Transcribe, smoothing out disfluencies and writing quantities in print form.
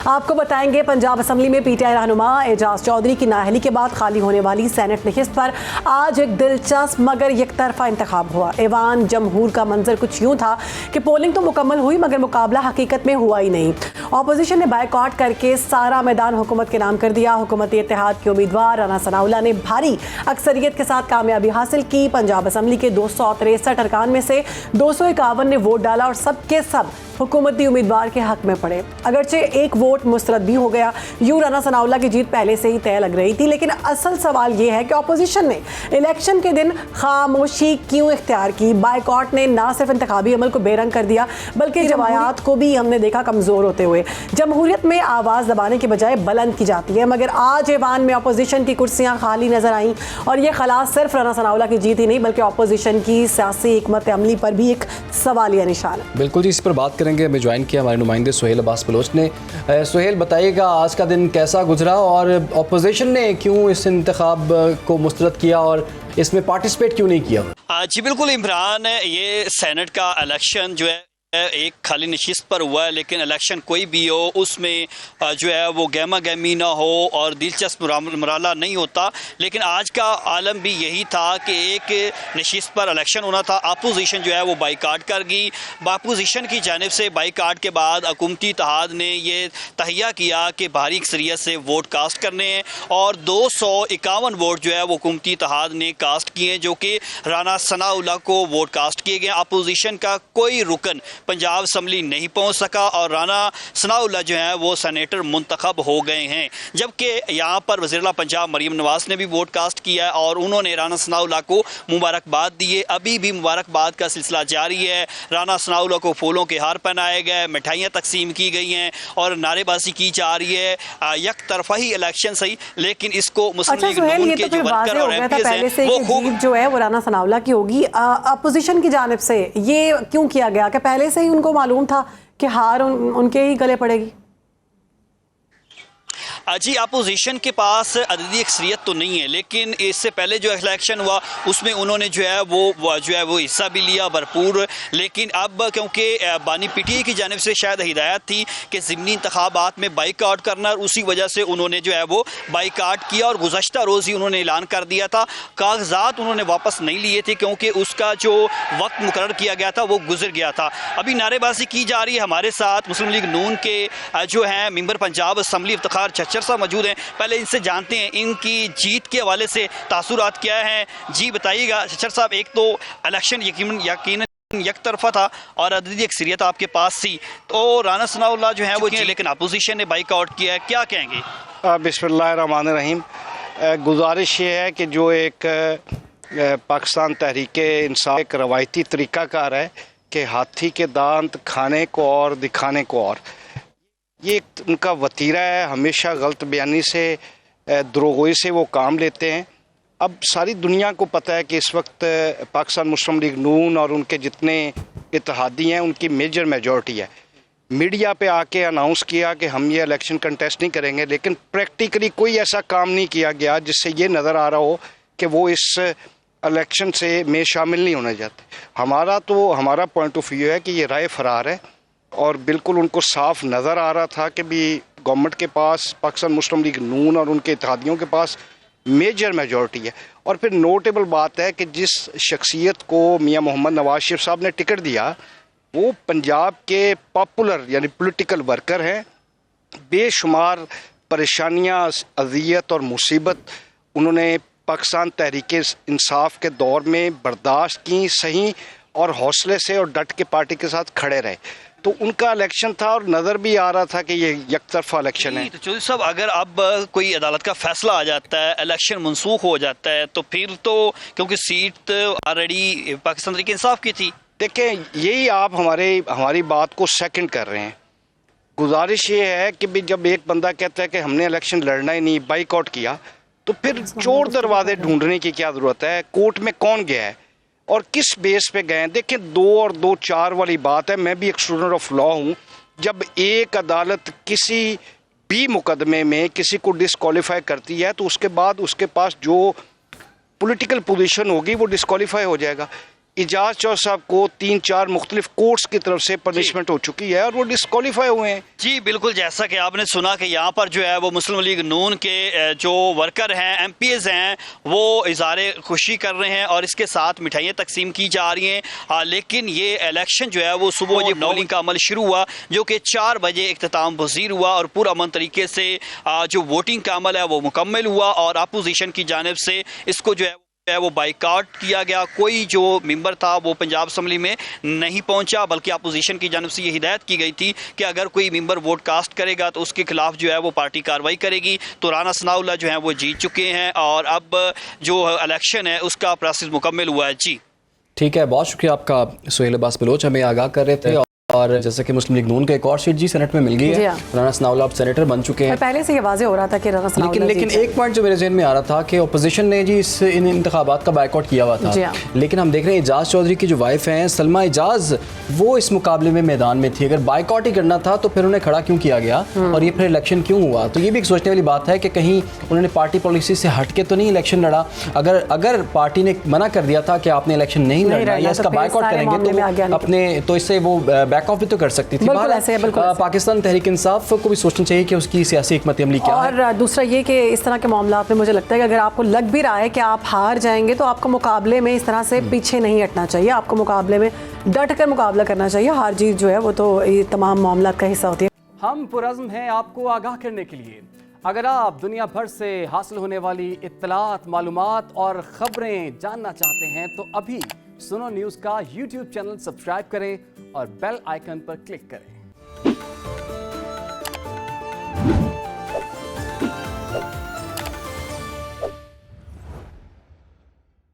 आपको बताएंगे पंजाब असम्बली में पीटीआई रहनुमा एजाज चौधरी की नाअहली के बाद खाली होने वाली सेनेट नशिस्त पर आज एक दिलचस्प मगर एकतरफा इंतखाब हुआ। ऐवान जमहूर का मंजर कुछ यूं था कि पोलिंग तो मुकम्मल हुई मगर मुकाबला हकीकत में हुआ ही नहीं। ऑपोजिशन ने बायकॉट करके सारा मैदान हुकूमत के नाम कर दिया। हुकूमती इत्तेहाद के उम्मीदवार राना सनाउल्लाह ने भारी अक्सरियत के साथ कामयाबी हासिल की। पंजाब असम्बली के 263 अरकान में से 251 ने वोट डाला और सबके सब हुकूमती उम्मीदवार के हक में पड़े। अगरचे एक वोट मुस्तरद भी हो गया। यूं राना सनाउल्लाह की जीत पहले से ही तय लग रही थी, लेकिन असल सवाल यह है कि ऑपोजिशन ने इलेक्शन के दिन खामोशी क्यों इख्तियार की। बायकॉट ने ना सिर्फ इंतखाबी अमल को बेरंग कर दिया बल्कि जवायात को भी हमने देखा कमजोर होते हुए। जमहूरियत में आवाज़ दबाने के बजाय बुलंद की जाती है, मगर आज ऐवान में अपोजिशन की कुर्सियां खाली नजर आईं और यह खलास सिर्फ राना सनाउल्लाह की जीत ही नहीं बल्कि अपोजिशन की सियासी हिकमत अमली पर भी एक सवालिया निशान है। बिल्कुल जी, इस पर बात करेंगे। हमें ज्वाइन किया हमारे नुमाइंदे सुहेल अब्बास बलोच ने। सुहेल, बताइएगा आज का दिन कैसा गुजरा और अपोजिशन ने क्यों इस इंतखाब को मुस्तरद किया और इसमें पार्टिसिपेट क्यों नहीं किया? जी बिल्कुल इमरान, ये सेनेट का इलेक्शन जो है एक खाली नशिस्त पर हुआ है, लेकिन इलेक्शन कोई भी हो उसमें जो है वो गहमा गहमी ना हो और दिलचस्प मुराला नहीं होता। लेकिन आज का आलम भी यही था कि एक नशिस्त पर इलेक्शन होना था। अपोजिशन जो है वो बाइकाट कर गई। अपोजिशन की जानिब से बाइकाट के बाद हुकूमती इत्तेहाद ने ये तहिया किया कि भारी अक्सरियत से वोट कास्ट करने हैं और 251 वोट जो है वो हुकूमती इत्तेहाद ने कास्ट किए, जो कि राना सनाउल्लाह को वोट कास्ट किए गए। अपोजिशन का कोई रुकन पंजाब असम्बली नहीं पहुंच सका और राना सनाउल्लाह जो है वो सेनेटर मुंतखब हो गए हैं। जबकि यहाँ पर वज़ीर-ए-आला पंजाब मरीम नवाज ने भी वोट कास्ट किया है और उन्होंने राना सनाउल्लाह को मुबारकबाद दी है। अभी भी मुबारकबाद का सिलसिला जारी है। राना सनाउल्लाह को फूलों के हार पहनाए गए, मिठाइयाँ तकसीम की गई हैं और नारेबाजी की जा रही है। एक तरफा ही इलेक्शन सही, लेकिन इसको मुस्लिम लीग नून के जो वर्कर और एमपीज़ हैं वो खूब जो है वो राना सनाउल्लाह की होगी। अपोजिशन की जानिब से ये क्यों किया गया कि पहले से ही उनको मालूम था कि हार उनके ही गले पड़ेगी? जी, अपोजिशन के पास अददी अक्सरियत तो नहीं है, लेकिन इससे पहले जो इलेक्शन हुआ उसमें उन्होंने जो है वो हिस्सा भी लिया भरपूर। लेकिन अब क्योंकि बानी पीटीआई की जानिब से शायद हिदायत थी कि ज़िमनी इंतखाबात में बाइकआउट करना, और उसी वजह से उन्होंने जो है वो बाइकआउट किया और गुज़श्ता रोज़ ही उन्होंने ऐलान कर दिया था। कागजात उन्होंने वापस नहीं लिए थे क्योंकि उसका जो वक्त मुकर्रर किया गया था वो गुजर गया था। अभी नारेबाजी की जा रही है। हमारे साथ मुस्लिम लीग नून के जो हैं मेंबर पंजाब असम्बली इफ्तिखार चच्चर साहब मौजूद हैं। पहले इनसे जानते हैं इनकी जीत के हवाले से तासुरात क्या हैं। जी बताइएगा चच्चर साहब, एक तो इलेक्शन यकीनन एक तरफा था और अददी अक्सरियत आपके पास थी, तो राना सनाउल्लाह जो है वो लेकिन अपोजिशन ने बाइकआउट किया है, क्या कहेंगे? बिस्मिल्लाहिर्रहमानिर्रहीम। गुजारिश ये है कि जो एक पाकिस्तान तहरीक इंसाफ एक रवायती तरीक़ाकार है कि हाथी के दांत खाने को और दिखाने को और, ये उनका वतीरा है। हमेशा गलत बयानी से, द्रोगोई से वो काम लेते हैं। अब सारी दुनिया को पता है कि इस वक्त पाकिस्तान मुस्लिम लीग नून और उनके जितने इत्तेहादी हैं उनकी मेजर मेजॉरिटी है। मीडिया पे आके अनाउंस किया कि हम ये इलेक्शन कंटेस्ट नहीं करेंगे, लेकिन प्रैक्टिकली कोई ऐसा काम नहीं किया गया जिससे ये नज़र आ रहा हो कि वो इस इलेक्शन से में शामिल नहीं होना चाहते। हमारा पॉइंट ऑफ व्यू है कि ये राय फरार है और बिल्कुल उनको साफ नज़र आ रहा था कि भी गवर्नमेंट के पास, पाकिस्तान मुस्लिम लीग नून और उनके इत्तेहादियों के पास मेजर मेजॉरिटी है। और फिर नोटेबल बात है कि जिस शख्सियत को मियां मोहम्मद नवाज शरीफ साहब ने टिकट दिया वो पंजाब के पॉपुलर यानी पॉलिटिकल वर्कर हैं। बेशुमार परेशानियां, अज़ियत और मुसीबत उन्होंने पाकिस्तान तहरीक इंसाफ के दौर में बर्दाश्त की, सही और हौसले से और डट के पार्टी के साथ खड़े रहे। तो उनका इलेक्शन था और नज़र भी आ रहा था कि ये एकतरफा इलेक्शन है। तो चौधरी साहब, अगर अब कोई अदालत का फैसला आ जाता है, इलेक्शन मनसूख हो जाता है, तो फिर तो क्योंकि सीट ऑलरेडी पाकिस्तान तहरीक इंसाफ की थी। देखें, यही आप हमारी बात को सेकंड कर रहे हैं। गुजारिश ये है कि भी जब एक बंदा कहता है कि हमने इलेक्शन लड़ना ही नहीं, बाइकआउट किया, तो फिर चोर दरवाजे ढूंढने की क्या ज़रूरत है? कोर्ट में कौन गया है और किस बेस पे गए हैं? देखिए, 2 और 2 4 वाली बात है। मैं भी एक स्टूडेंट ऑफ लॉ हूँ। जब एक अदालत किसी भी मुकदमे में किसी को डिस्क्वालीफाई करती है तो उसके बाद उसके पास जो पॉलिटिकल पोजीशन होगी वो डिस्क्वालीफाई हो जाएगा। इजाज चौधरी साहब को 3-4 मुख्तलिफ कोर्ट्स की तरफ से पनिशमेंट हो चुकी है और वो डिस्क्वालीफाई हुए हैं। जी बिल्कुल, जैसा कि आपने सुना कि यहाँ पर जो है वो मुस्लिम लीग नून के जो वर्कर हैं, MPs हैं, वो इज़हारे खुशी कर रहे हैं और इसके साथ मिठाइयाँ तकसीम की जा रही हैं। लेकिन ये इलेक्शन जो है वो सुबह 9 का अमल शुरू हुआ, जो कि 4 बजे इख्तिताम पज़ीर हुआ और पुरअमन तरीके से जो वोटिंग का अमल है वो मुकम्मल हुआ और अपोजिशन की जानिब से इसको जो है वो बाइकाट किया गया। कोई जो मेंबर था वो पंजाब असम्बली में नहीं पहुंचा, बल्कि अपोजिशन की जानिब से ये हिदायत की गई थी कि अगर कोई मेंबर वोट कास्ट करेगा तो उसके खिलाफ जो है वो पार्टी कार्रवाई करेगी। तो राना सनाउल्लाह जो है वो जीत चुके हैं और अब जो इलेक्शन है उसका प्रोसेस मुकम्मल हुआ है। जी ठीक है, बहुत शुक्रिया आपका सुहेल अब्बास बलोच, हमें आगाह कर रहे थे। और जैसे कि मुस्लिम लीग नून का एक और सीट जी सेनेट में मिल गई है, राना सनाउल्लाह अब सेनेटर बन चुके हैं। पहले से ये वाज़ेह हो रहा था कि राना सनाउल्लाह लेकिन एक पॉइंट जो मेरे ज़हन में आ रहा था कि अपोजिशन ने जी इन इंतखाबात का बाइकआउट किया हुआ था, लेकिन हम देख रहे हैं एजाज चौधरी की जो वाइफ हैं सलमा एजाज, वो इस मुकाबले में मैदान में थी। अगर बाइकआउट ही करना था तो फिर उन्हें खड़ा क्यों किया गया और ये फिर इलेक्शन क्यों हुआ? तो ये भी एक सोचने वाली बात है कि कहीं उन्होंने पार्टी पॉलिसी से हट के तो नहीं इलेक्शन लड़ा। अगर पार्टी ने मना कर दिया था कि आपने इलेक्शन नहीं लड़ना या इसका बाइकआउट करेंगे तो अपने तो इससे वो बैक ऑफ भी तो कर सकती थी। पाकिस्तान तहरीक इंसाफ को भी सोचना चाहिए कि उसकी सियासी हिकमत अमली क्या है। और दूसरा ये कि इस तरह के मामलात में मुझे लगता है कि अगर आपको लग भी रहा है कि आप हार जाएंगे तो आपको मुकाबले में इस तरह से पीछे नहीं हटना चाहिए, आपको मुकाबले में डट कर मुकाबला करना चाहिए। हार जीत जो है वो तो ये तमाम मामलात का हिस्सा होती है। हम पुरज़्म हैं आपको आगाह करने के लिए। अगर आप दुनिया भर से हासिल होने वाली इत्तलात, मालूमात और ख़बरें जानना चाहते हैं तो अभी सुनो न्यूज़ का YouTube चैनल सब्सक्राइब करें और बेल आइकन पर क्लिक करें।